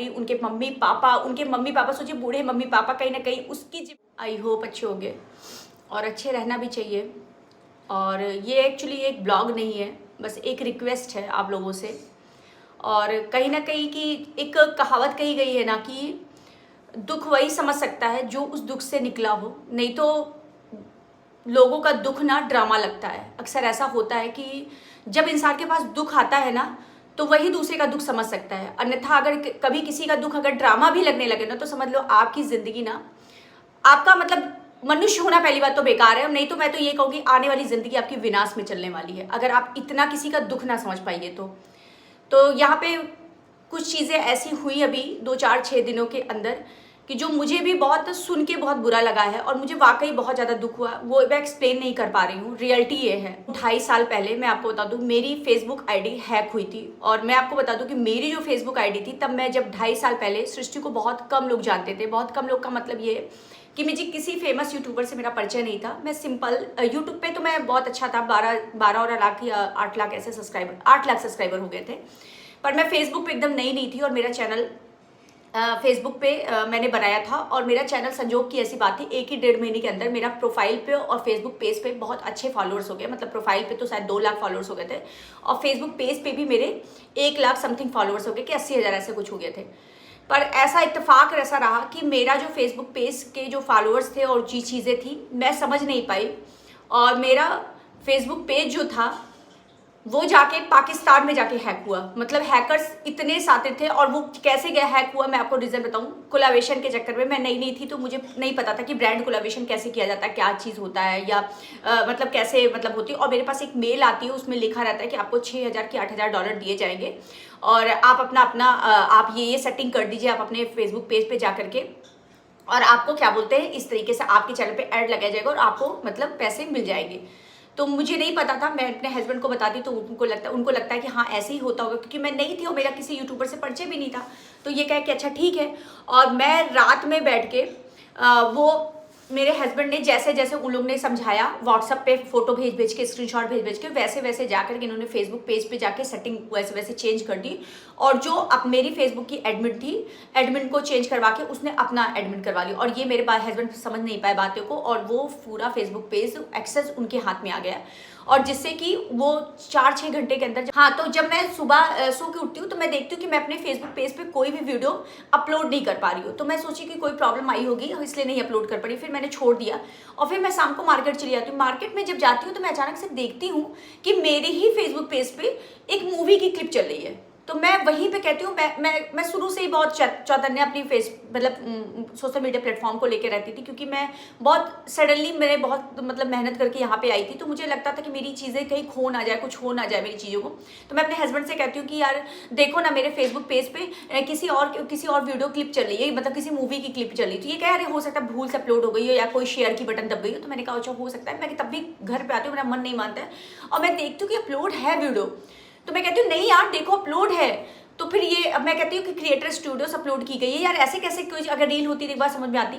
उनके mummy papa सोचिए, बूढ़े मम्मी पापा, कहीं ना कहीं उसकी आई होप अच्छे होंगे और अच्छे रहना भी चाहिए। और ये एक्चुअली एक ब्लॉग नहीं है, बस एक रिक्वेस्ट है आप लोगों से। और कहीं ना कहीं की एक कहावत कही गई है ना कि दुख वही समझ सकता है जो उस दुख से निकला हो, नहीं तो लोगों का दुख ना ड्रामा लगता है। अक्सर ऐसा होता है कि जब इंसान के पास दुख आता है ना तो वही दूसरे का दुख समझ सकता है, अन्यथा अगर कभी किसी का दुख अगर ड्रामा भी लगने लगे ना तो समझ लो आपकी ज़िंदगी ना, आपका मतलब मनुष्य होना पहली बात तो बेकार है, नहीं तो मैं तो ये कहूँगी आने वाली ज़िंदगी आपकी विनाश में चलने वाली है अगर आप इतना किसी का दुख ना समझ पाइए तो यहाँ पे कुछ चीज़ें ऐसी हुई अभी 2-4-6 दिनों के अंदर कि जो मुझे भी बहुत सुन के बहुत बुरा लगा है और मुझे वाकई बहुत ज़्यादा दुख हुआ। वो मैं एक्सप्लेन नहीं कर पा रही हूँ, रियलिटी ये है। 2.5 साल पहले मैं आपको बता दूँ मेरी फेसबुक आईडी हैक हुई थी। और मैं आपको बता दूँ कि मेरी जो फेसबुक आईडी थी तब मैं जब 2.5 साल पहले, सृष्टि को बहुत कम लोग जानते थे। बहुत कम लोग का मतलब ये है कि मुझे किसी फेमस यूट्यूबर से मेरा परिचय नहीं था। मैं सिंपल यूट्यूब पे तो मैं बहुत अच्छा था, 12 लाख या 8 लाख ऐसे सब्सक्राइबर, 8 लाख सब्सक्राइबर हो गए थे। पर मैं फेसबुक पे एकदम नई थी और मेरा चैनल फेसबुक पे मैंने बनाया था। और मेरा चैनल, संजोग की ऐसी बात थी, 1 ही 1.5 महीने के अंदर मेरा प्रोफाइल पे और फेसबुक पेज पे बहुत अच्छे फॉलोअर्स हो गए। मतलब प्रोफाइल पे तो शायद 2 लाख फॉलोअर्स हो गए थे और फेसबुक पेज पे भी मेरे 1 लाख समथिंग फॉलोअर्स हो गए कि 80,000 ऐसे कुछ हो गए थे। पर ऐसा इत्तेफाक ऐसा रहा कि मेरा जो फेसबुक पेज के जो फॉलोअर्स थे और जी चीज़ें थी मैं समझ नहीं पाई। और मेरा फेसबुक पेज जो था वो जाके पाकिस्तान में जाके हैक हुआ। मतलब हैकर्स इतने साथे थे। और वो कैसे गया हैक हुआ, मैं आपको रीज़न बताऊं। कोलैबोरेशन के चक्कर में मैं नई थी तो मुझे नहीं पता था कि ब्रांड कोलैबोरेशन कैसे किया जाता है, क्या चीज़ होता है, या मतलब कैसे मतलब होती है। और मेरे पास एक मेल आती है, उसमें लिखा रहता है कि आपको 6,000 कि 8,000 डॉलर दिए जाएंगे और आप अपना आप ये सेटिंग कर दीजिए आप अपने फेसबुक पेज पे जा करके, और आपको क्या बोलते हैं इस तरीके से आपके चैनल पे ऐड लगाया जाएगा और आपको मतलब पैसे मिल जाएंगे। तो मुझे नहीं पता था, मैं अपने हस्बैंड को बताती तो उनको लगता है कि हाँ ऐसे ही होता होगा, क्योंकि मैं नहीं थी और मेरा किसी यूट्यूबर से परिचय भी नहीं था। तो ये कहे कि अच्छा ठीक है। और मैं रात में बैठ के वो मेरे हस्बैंड ने जैसे जैसे उन लोगों ने समझाया, व्हाट्सएप पे फोटो भेज के, स्क्रीनशॉट भेज के, वैसे जाकर के इन्होंने फेसबुक पेज पे जाके सेटिंग वैसे चेंज कर दी। और जो अब मेरी फेसबुक की एडमिन थी, एडमिन को चेंज करवा के उसने अपना एडमिन करवा ली। और ये मेरे हस्बैंड समझ नहीं पाए बातों को और वो पूरा फेसबुक पेज एक्सेस उनके हाथ में आ गया। और जिससे कि वो 4-6 घंटे के अंदर, हाँ, तो जब मैं सुबह सो के उठती हूँ तो मैं देखती हूँ कि मैं अपने फेसबुक पेज पे कोई भी वीडियो अपलोड नहीं कर पा रही हूँ। तो मैं सोची कि कोई प्रॉब्लम आई होगी इसलिए नहीं अपलोड कर पा रही। फिर मैंने छोड़ दिया और फिर मैं शाम को मार्केट चली जाती हूँ। मार्केट में जब जाती हूँ तो मैं अचानक से देखती हूँ कि मेरे ही फेसबुक पेज पे एक मूवी की क्लिप चल रही है। तो मैं वहीं पे कहती हूँ, मैं शुरू से ही बहुत चौतन्य अपनी सोशल मीडिया प्लेटफॉर्म को लेकर रहती थी, क्योंकि मैं बहुत सडनली, मैंने बहुत मतलब मेहनत करके यहाँ पे आई थी। तो मुझे लगता था कि मेरी चीज़ें कहीं खो ना जाए, कुछ हो ना जाए मेरी चीज़ों को। तो मैं अपने हस्बैंड से कहती हूँ कि यार देखो ना, मेरे फेसबुक पेज पे किसी और वीडियो क्लिप चल रही है, मतलब किसी मूवी की क्लिप चल रही है। तो ये कह रहे हो सकता है भूल से अपलोड हो गई हो या कोई शेयर की बटन दब गई हो। तो मैंने कहा अच्छा हो सकता है। मैं तब भी घर पे आती हूँ, मेरा मन नहीं मानता है और मैं देखती हूँ कि अपलोड है वीडियो। तो मैं कहती हूँ नहीं यार देखो अपलोड है। तो फिर ये अब मैं कहती हूँ कि क्रिएटर स्टूडियोस अपलोड की गई है। यार ऐसे कैसे, कोई अगर रील होती तो एक बार समझ में आती,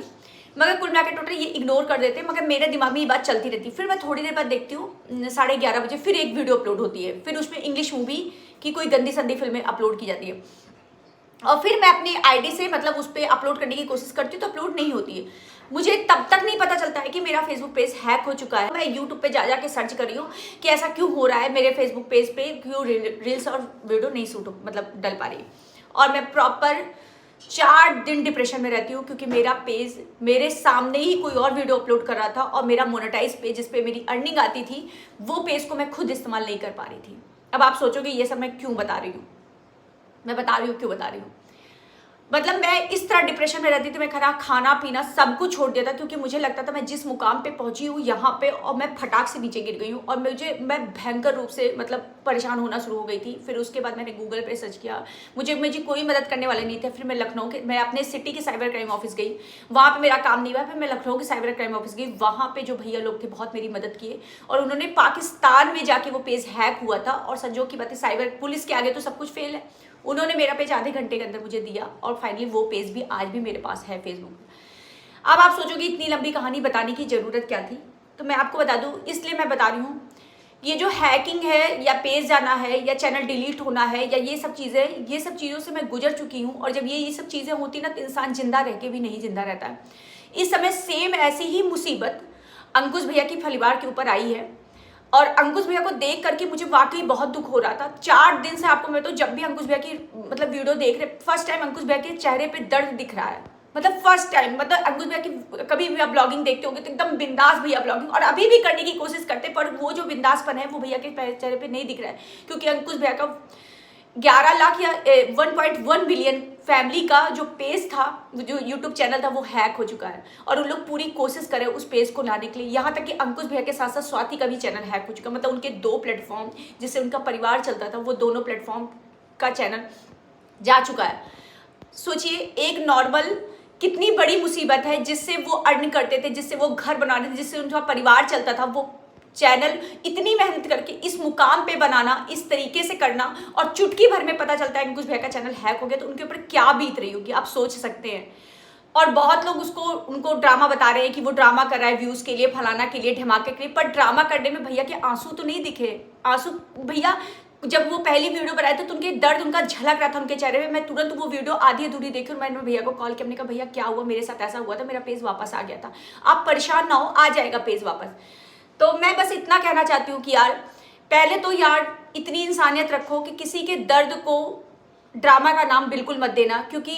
मगर कुल मिला के टोटल ये इग्नोर कर देते हैं। मगर मेरे दिमाग में ये बात चलती रहती। फिर मैं थोड़ी देर बाद देखती हूँ 11:30 बजे फिर एक वीडियो अपलोड होती है। फिर उसमें इंग्लिश मूवी की कोई गंदी संदी फिल्में अपलोड की जाती है। और फिर मैं अपनी आईडी से मतलब उस पर अपलोड करने की कोशिश करती हूँ तो अपलोड नहीं होती है। मुझे तब तक नहीं पता चलता है कि मेरा फेसबुक पेज हैक हो चुका है। मैं यूट्यूब पे जा के सर्च कर रही हूँ कि ऐसा क्यों हो रहा है, मेरे फेसबुक पेज पे क्यों रील्स और वीडियो नहीं सूट मतलब डल पा रही। और मैं प्रॉपर 4 दिन डिप्रेशन में रहती हूँ, क्योंकि मेरा पेज मेरे सामने ही कोई और वीडियो अपलोड कर रहा था और मेरा मोनेटाइज पेज जिस पे मेरी अर्निंग आती थी वो पेज को मैं खुद इस्तेमाल नहीं कर पा रही थी। अब आप सोचोगे ये सब मैं क्यों बता रही हूँ, मैं बता रही हूँ क्यों बता रही हूँ। मतलब मैं इस तरह डिप्रेशन में रहती थी, मैं खाना पीना सब कुछ छोड़ दिया था, क्योंकि मुझे लगता था मैं जिस मुकाम पे पहुंची हूँ यहाँ पे, और मैं फटाक से नीचे गिर गई हूँ और मैं भयंकर रूप से मतलब परेशान होना शुरू हो गई थी। फिर उसके बाद मैंने गूगल पे सर्च किया, मुझे कोई मदद करने वाले नहीं थे। फिर मैं मैं अपने सिटी के साइबर क्राइम ऑफिस गई, वहाँ पर मेरा काम नहीं हुआ। फिर मैं लखनऊ के साइबर क्राइम ऑफिस गई, वहाँ पर जो भैया लोग थे बहुत मेरी मदद किए और उन्होंने पाकिस्तान में जाके वो पेज हैक हुआ था। और संजोग की बात है, साइबर पुलिस के आगे तो सब कुछ फेल है। उन्होंने मेरा पेज आधे घंटे के अंदर मुझे दिया और फाइनली वो पेज भी आज भी मेरे पास है फेसबुक। अब आप सोचोगे इतनी लंबी कहानी बताने की ज़रूरत क्या थी, तो मैं आपको बता दूं, इसलिए मैं बता रही हूँ ये जो हैकिंग है या पेज जाना है या चैनल डिलीट होना है या ये सब चीज़ों से मैं गुजर चुकी हूँ। और जब ये सब चीज़ें होती ना तो इंसान जिंदा रह के भी नहीं जिंदा रहता है। इस समय सेम ऐसी ही मुसीबत अंकुश भैया की परिवार के ऊपर आई है और अंकुश भैया को देख करके मुझे वाकई बहुत दुख हो रहा था। 4 दिन से आपको मैं तो जब भी अंकुश भैया की मतलब वीडियो देख रहे, फर्स्ट टाइम अंकुश भैया के चेहरे पे दर्द दिख रहा है। मतलब फर्स्ट टाइम, मतलब अंकुश भैया की कभी भी आप ब्लॉगिंग देखते होंगे तो एकदम बिंदास भैया ब्लॉगिंग, और अभी भी करने की कोशिश करते, पर वो जो बिंदासपन है वो भैया के चेहरे पे नहीं दिख रहा है। क्योंकि अंकुश भैया का 11 लाख या 1.1 बिलियन फैमिली का जो पेज था, जो यूट्यूब चैनल था, वो हैक हो चुका है और उन लोग पूरी कोशिश कर रहे हैं उस पेज को लाने के लिए। यहाँ तक कि अंकुश भैया के साथ साथ स्वाति का भी चैनल हैक हो चुका है। मतलब उनके 2 प्लेटफॉर्म जिससे उनका परिवार चलता था, वो दोनों प्लेटफॉर्म का चैनल जा चुका है। सोचिए एक नॉर्मल कितनी बड़ी मुसीबत है जिससे वो अर्न करते थे, जिससे वो घर बनाते थे, जिससे उनका परिवार चलता था, वो चैनल इतनी मेहनत करके इस मुकाम पे बनाना, इस तरीके से करना, और चुटकी भर में पता चलता है अंकुश भैया का चैनल हैक हो गया, तो उनके ऊपर क्या बीत रही होगी आप सोच सकते हैं। और बहुत लोग उनको ड्रामा बता रहे हैं कि वो ड्रामा कर रहा है व्यूज के लिए, फलाना के लिए, धमाके के लिए, पर ड्रामा करने में भैया के आंसू तो नहीं दिखे। आंसू भैया जब वो पहली वीडियो बनाए थे तो उनके दर्द उनका झलक रहा था उनके चेहरे पे। मैं तुरंत वो वीडियो आधी अधूरी देखी और मैंने भैया को कॉल किया, हमने कहा भैया क्या हुआ, मेरे साथ ऐसा हुआ था, मेरा पेज वापस आ गया था, आप परेशान ना हो, आ जाएगा पेज वापस। तो मैं बस इतना कहना चाहती हूँ कि यार पहले तो यार इतनी इंसानियत रखो कि किसी के दर्द को ड्रामा का नाम बिल्कुल मत देना, क्योंकि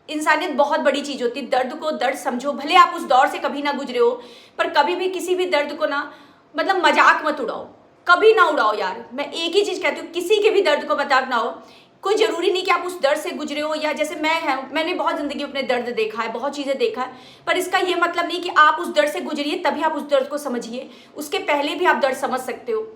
इंसानियत बहुत बड़ी चीज़ होती है। दर्द को दर्द समझो, भले आप उस दौर से कभी ना गुजरे हो, पर कभी भी किसी भी दर्द को ना मतलब मजाक मत उड़ाओ, कभी ना उड़ाओ यार। मैं एक ही चीज़ कहती हूँ, किसी के भी दर्द को मजाक ना हो। कोई ज़रूरी नहीं कि आप उस दर्द से गुजरे हो, या जैसे मैंने बहुत ज़िंदगी में अपने दर्द देखा है, बहुत चीज़ें देखा है, पर इसका ये मतलब नहीं कि आप उस दर्द से गुजरिए तभी आप उस दर्द को समझिए, उसके पहले भी आप दर्द समझ सकते हो।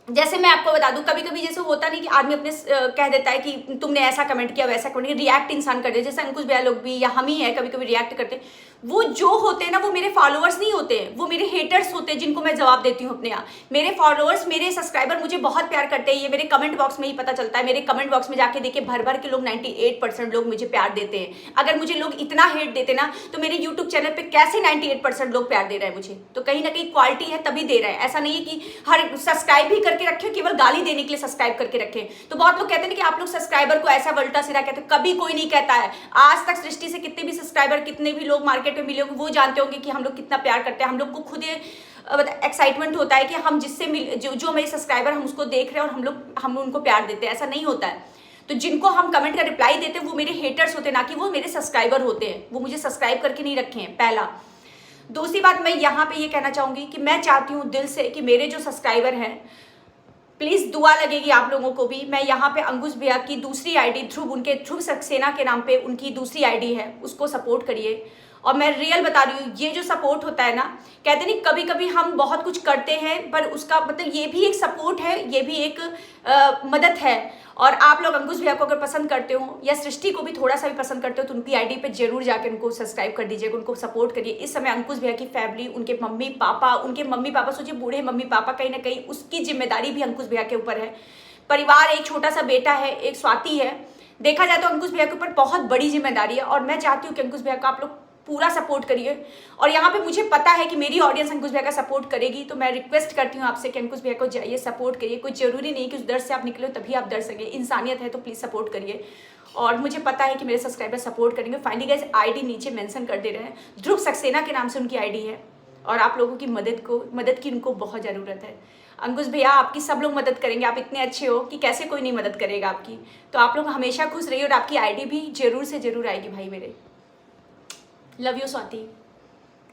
जैसे मैं आपको बता दूं, कभी कभी जैसे होता नहीं कि आदमी अपने कह देता है कि तुमने ऐसा कमेंट किया, वैसा कमेंट किया, रिएक्ट इंसान कर दे, जैसे अंकुश भैया लोग भी या हम ही है कभी कभी रिएक्ट करते। वो जो होते हैं ना, वो मेरे फॉलोअर्स नहीं होते हैं, वो मेरे हेटर्स होते हैं, जिनको मैं जवाब देती हूँ अपने यहाँ। मेरे फॉलोअर्स, मेरे सब्सक्राइबर मुझे बहुत प्यार करते हैं, ये मेरे कमेंट बॉक्स में ही पता चलता है। मेरे कमेंट बॉक्स में जाके देखिए, भर भर के लोग 98% लोग मुझे प्यार देते हैं। अगर मुझे लोग इतना हेट देते ना, तो मेरे यूट्यूब चैनल पर कैसे 98% लोग प्यार दे रहे हैं मुझे? तो कहीं ना कहीं क्वालिटी है तभी दे रहे हैं। ऐसा नहीं है कि हर सब्सक्राइब भी करके रखे, केवल गाली देने के लिए सब्सक्राइब करके रखें। तो बहुत लोग कहते हैं कि आप लोग सब्सक्राइबर को ऐसा उल्टा सीधा कहते हैं। कभी कोई नहीं कहता है। आज तक सृष्टि से कितने भी सब्सक्राइबर, कितने भी लोग मार्केट में मिले होंगे, वो जानते होंगे कि हम लोग कितना प्यार करते हैं। हम लोग को खुद एक्साइटमेंट होता है कि हम जिससे जो मेरे सब्सक्राइबर हम उसको देख रहे हैं और हम उनको प्यार देते हैं। ऐसा नहीं होता है। तो जिनको हम कमेंट का रिप्लाई देते हैं वो मेरे हेटर्स होते हैं, ना कि वो मेरे सब्सक्राइबर होते हैं। वो मुझे सब्सक्राइब करके नहीं रखे हैं, पहला। दूसरी बात, मैं यहाँ पे ये कहना चाहूंगी कि मैं चाहती हूँ दिल से कि मेरे जो सब्सक्राइबर हैं, प्लीज़ दुआ लगेगी आप लोगों को भी। मैं यहाँ पे अंकुश भैया की दूसरी आईडी ध्रुव सक्सेना के नाम पे उनकी दूसरी आईडी है, उसको सपोर्ट करिए। और मैं रियल बता रही हूँ, ये जो सपोर्ट होता है ना, कहते नहीं कभी कभी हम बहुत कुछ करते हैं पर उसका मतलब ये भी एक सपोर्ट है, ये भी एक मदद है। और आप लोग अंकुश भैया को अगर पसंद करते हो या सृष्टि को भी थोड़ा सा भी पसंद करते हो तो उनकी आईडी पे जरूर जाकर उनको सब्सक्राइब कर दीजिएगा, उनको सपोर्ट करिए। इस समय अंकुश भैया की फैमिली, उनके मम्मी पापा सोचिए, बूढ़े मम्मी पापा, कहीं ना कहीं उसकी जिम्मेदारी भी अंकुश भैया के ऊपर है। परिवार, एक छोटा सा बेटा है, एक स्वाति है, देखा जाए तो अंकुश भैया के ऊपर बहुत बड़ी जिम्मेदारी है। और मैं चाहती हूँ कि अंकुश भैया का आप लोग पूरा सपोर्ट करिए। और यहाँ पे मुझे पता है कि मेरी ऑडियंस अंकुश भैया का सपोर्ट करेगी, तो मैं रिक्वेस्ट करती हूँ आपसे कि अंकुश भैया को जाइए, सपोर्ट करिए। कोई जरूरी नहीं कि उस दर्द से आप निकले तभी आप डर सके, इंसानियत है तो प्लीज़ सपोर्ट करिए। और मुझे पता है कि मेरे सब्सक्राइबर सपोर्ट करेंगे। फाइनली गाइस, आईडी नीचे मेंशन कर दे रहे हैं, ध्रुव सक्सेना के नाम से उनकी आईडी है। और आप लोगों की मदद की उनको बहुत ज़रूरत है। अंकुश भैया, आपकी सब लोग मदद करेंगे, आप इतने अच्छे हो कि कैसे कोई नहीं मदद करेगा आपकी। तो आप लोग हमेशा खुश रहिए और आपकी आईडी भी जरूर से जरूर आएगी भाई मेरे। Love you Swati.